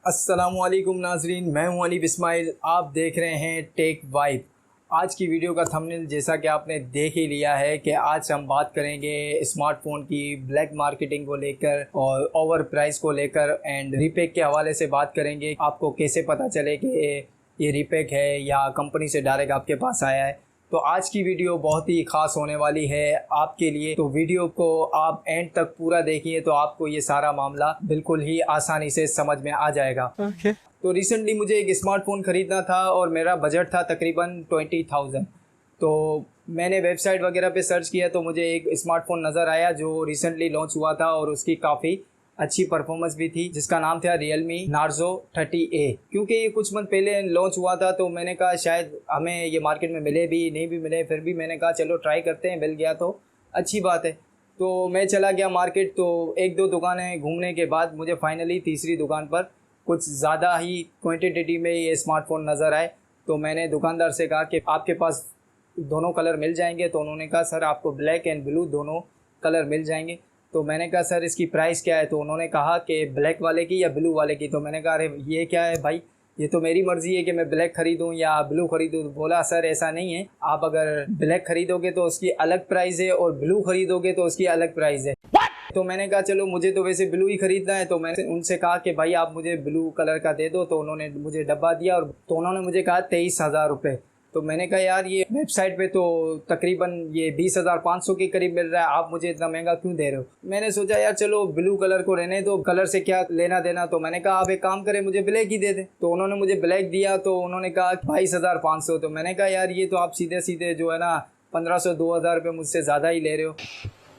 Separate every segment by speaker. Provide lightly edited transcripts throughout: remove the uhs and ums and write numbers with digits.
Speaker 1: अस्सलामुअलैकुम नाजरीन, मैं हूं अली इस्माइल। आप देख रहे हैं टेक वाइब। आज की वीडियो का थंबनेल जैसा कि आपने देख ही लिया है कि आज हम बात करेंगे स्मार्टफ़ोन की ब्लैक मार्केटिंग को लेकर और ओवर प्राइस को लेकर एंड रीपेक के हवाले से बात करेंगे। आपको कैसे पता चले कि ये रीपेक है या कंपनी से डायरेक्ट आपके पास आया है। तो आज की वीडियो बहुत ही ख़ास होने वाली है आपके लिए, तो वीडियो को आप एंड तक पूरा देखिए तो आपको ये सारा मामला बिल्कुल ही आसानी से समझ में आ जाएगा। तो रिसेंटली मुझे एक स्मार्टफ़ोन ख़रीदना था और मेरा बजट था तकरीबन 20,000। तो मैंने वेबसाइट वगैरह पे सर्च किया तो मुझे एक स्मार्टफ़ोन नज़र आया जो रिसेंटली लॉन्च हुआ था और उसकी काफ़ी अच्छी परफॉर्मेंस भी थी, जिसका नाम था Realme Narzo 30A। क्योंकि ये कुछ मंथ पहले लॉन्च हुआ था तो मैंने कहा शायद हमें ये मार्केट में मिले भी नहीं भी मिले, फिर भी मैंने कहा चलो ट्राई करते हैं, मिल गया तो अच्छी बात है। तो मैं चला गया मार्केट, तो एक दो दुकानें घूमने के बाद मुझे फाइनली तीसरी दुकान पर कुछ ज़्यादा ही क्वान्टिटी में ये स्मार्टफ़ोन नज़र आए। तो मैंने दुकानदार से कहा कि आपके पास दोनों कलर मिल जाएंगे। तो उन्होंने कहा सर आपको ब्लैक एंड ब्लू दोनों कलर मिल जाएंगे। तो मैंने कहा सर इसकी प्राइस क्या है। तो उन्होंने कहा कि ब्लैक वाले की या ब्लू वाले की। तो मैंने कहा अरे ये क्या है भाई, ये तो मेरी मर्ज़ी है कि मैं ब्लैक ख़रीदूँ या ब्लू ख़रीदूँ। बोला सर ऐसा नहीं है, आप अगर ब्लैक ख़रीदोगे तो उसकी अलग प्राइस है और ब्लू ख़रीदोगे तो उसकी अलग प्राइस है। तो मैंने कहा चलो मुझे तो वैसे ब्लू ही ख़रीदना है। तो मैंने उनसे कहा कि भाई आप मुझे ब्लू कलर का दे दो। तो उन्होंने मुझे डब्बा दिया और तो उन्होंने मुझे कहा 23,000 रुपये। तो मैंने कहा यार ये वेबसाइट पे तो तकरीबन ये 20,500 के करीब मिल रहा है, आप मुझे इतना महंगा क्यों दे रहे हो। मैंने सोचा यार चलो ब्लू कलर को रहने दो, कलर से क्या लेना देना। तो मैंने कहा आप एक काम करें मुझे ब्लैक ही दे दें। तो उन्होंने मुझे ब्लैक दिया। तो उन्होंने कहा 22,500। तो मैंने कहा यार ये तो आप सीधे सीधे जो है ना 1,500 2,000 रुपये मुझसे ज़्यादा ही ले रहे हो।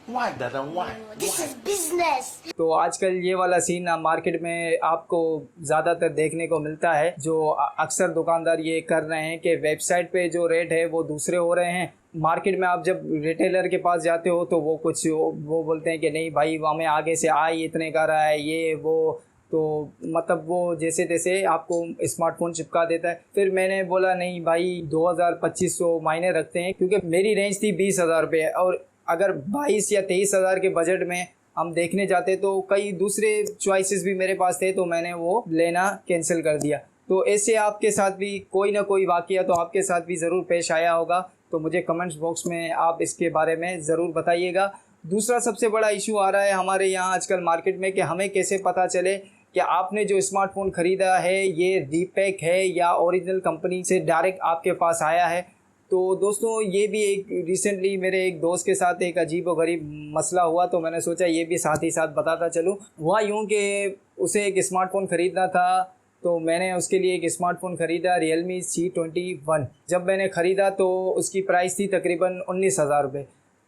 Speaker 2: Why, Dada? Why? This is business.
Speaker 1: तो आजकल ये वाला सीन मार्केट में आपको ज़्यादातर देखने को मिलता है, जो अक्सर दुकानदार ये कर रहे हैं कि वेबसाइट पे जो रेट है वो दूसरे हो रहे हैं। मार्केट में आप जब रिटेलर के पास जाते हो तो वो बोलते हैं कि नहीं भाई हमें आगे से आई इतने का रहा है ये वो। तो मतलब वो जैसे तैसे आपको स्मार्टफ़ोन चिपका देता है। फिर मैंने बोला नहीं भाई 2,000-2,500 मायने रखते हैं, क्योंकि मेरी रेंज थी 20,000 रुपये और अगर 22 या 23,000 के बजट में हम देखने जाते तो कई दूसरे चॉइसेस भी मेरे पास थे, तो मैंने वो लेना कैंसिल कर दिया। तो ऐसे आपके साथ भी कोई ना कोई वाक़या तो आपके साथ भी ज़रूर पेश आया होगा। तो मुझे कमेंट्स बॉक्स में आप इसके बारे में ज़रूर बताइएगा। दूसरा सबसे बड़ा इशू आ रहा है हमारे यहाँ आजकल मार्केट में कि हमें कैसे पता चले कि आपने जो स्मार्टफ़ोन ख़रीदा है ये रीपैक है या ओरिजिनल कंपनी से डायरेक्ट आपके पास आया है। तो दोस्तों ये भी एक रिसेंटली मेरे एक दोस्त के साथ एक अजीब व गरीब मसला हुआ, तो मैंने सोचा ये भी साथ ही साथ बताता चलूँ। हुआ यूँ कि उसे एक स्मार्टफ़ोन ख़रीदना था, तो मैंने उसके लिए एक स्मार्टफ़ोन ख़रीदा Realme C21। जब मैंने ख़रीदा तो उसकी प्राइस थी तकरीबन 19,000 रुपये।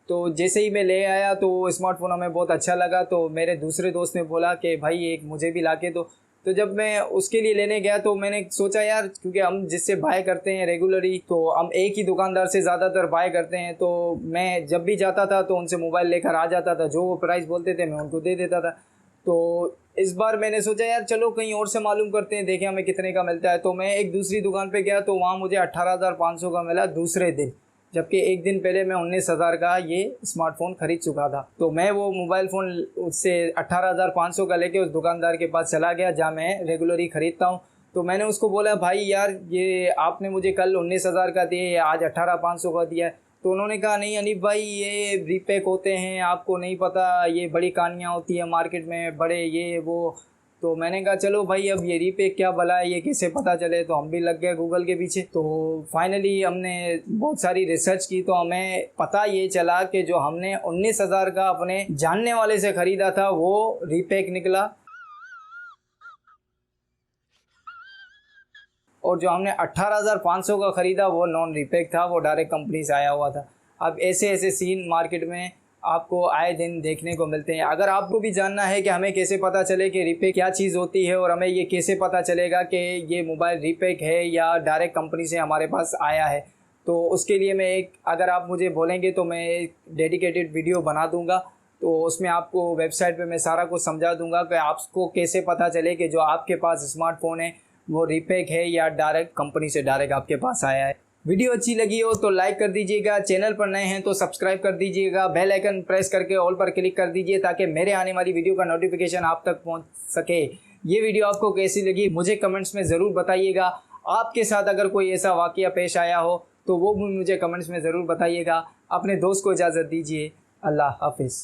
Speaker 1: तो जैसे ही मैं ले आया तो स्मार्टफ़ोन हमें बहुत अच्छा लगा। तो मेरे दूसरे दोस्त ने बोला कि भाई एक मुझे भी ला के दो। तो जब मैं उसके लिए लेने गया तो मैंने सोचा यार क्योंकि हम जिससे बाय करते हैं रेगुलरली तो हम एक ही दुकानदार से ज़्यादातर बाय करते हैं। तो मैं जब भी जाता था तो उनसे मोबाइल लेकर आ जाता था, जो वो प्राइस बोलते थे मैं उनको दे देता था। तो इस बार मैंने सोचा यार चलो कहीं और से मालूम करते हैं, देखें हमें कितने का मिलता है। तो मैं एक दूसरी दुकान पर गया तो वहाँ मुझे 18,500 का मिला दूसरे दिन, जबकि एक दिन पहले मैं 19,000 का ये स्मार्टफ़ोन ख़रीद चुका था। तो मैं वो मोबाइल फ़ोन उससे 18,500 का लेके उस दुकानदार के पास चला गया जहाँ मैं रेगुलरली ख़रीदता हूँ। तो मैंने उसको बोला भाई यार ये आपने मुझे कल 19,000 का दिए, आज 18,500 का दिया है। तो उन्होंने कहा नहीं अनीफ भाई ये रीपैक होते हैं, आपको नहीं पता, ये बड़ी कहानियाँ होती है मार्केट में बड़े ये वो। तो मैंने कहा चलो भाई अब ये रीपैक क्या भला है, ये कैसे पता चले। तो हम भी लग गए गूगल के पीछे। तो फाइनली हमने बहुत सारी रिसर्च की तो हमें पता ये चला कि जो हमने 19,000 का अपने जानने वाले से ख़रीदा था वो रीपैक निकला, और जो हमने 18,500 का ख़रीदा वो नॉन रीपैक था, वो डायरेक्ट कंपनी से आया हुआ था। अब ऐसे ऐसे सीन मार्केट में आपको आए दिन देखने को मिलते हैं। अगर आपको भी जानना है कि हमें कैसे पता चले कि रीपैक क्या चीज़ होती है और हमें ये कैसे पता चलेगा कि ये मोबाइल रीपैक है या डायरेक्ट कंपनी से हमारे पास आया है, तो उसके लिए मैं अगर आप मुझे बोलेंगे तो मैं एक डेडिकेटेड वीडियो बना दूँगा। तो उसमें आपको वेबसाइट पे मैं सारा कुछ समझा दूँगा कि आपको कैसे पता चले कि जो आपके पास स्मार्टफ़ोन है वो रीपैक है या डायरेक्ट कंपनी से डायरेक्ट आपके पास आया है। वीडियो अच्छी लगी हो तो लाइक कर दीजिएगा, चैनल पर नए हैं तो सब्सक्राइब कर दीजिएगा, बेल आइकन प्रेस करके ऑल पर क्लिक कर दीजिए ताकि मेरे आने वाली वीडियो का नोटिफिकेशन आप तक पहुंच सके। ये वीडियो आपको कैसी लगी मुझे कमेंट्स में ज़रूर बताइएगा। आपके साथ अगर कोई ऐसा वाक़या पेश आया हो तो वो भी मुझे कमेंट्स में ज़रूर बताइएगा। अपने दोस्त को इजाज़त दीजिए। अल्लाह हाफिज़।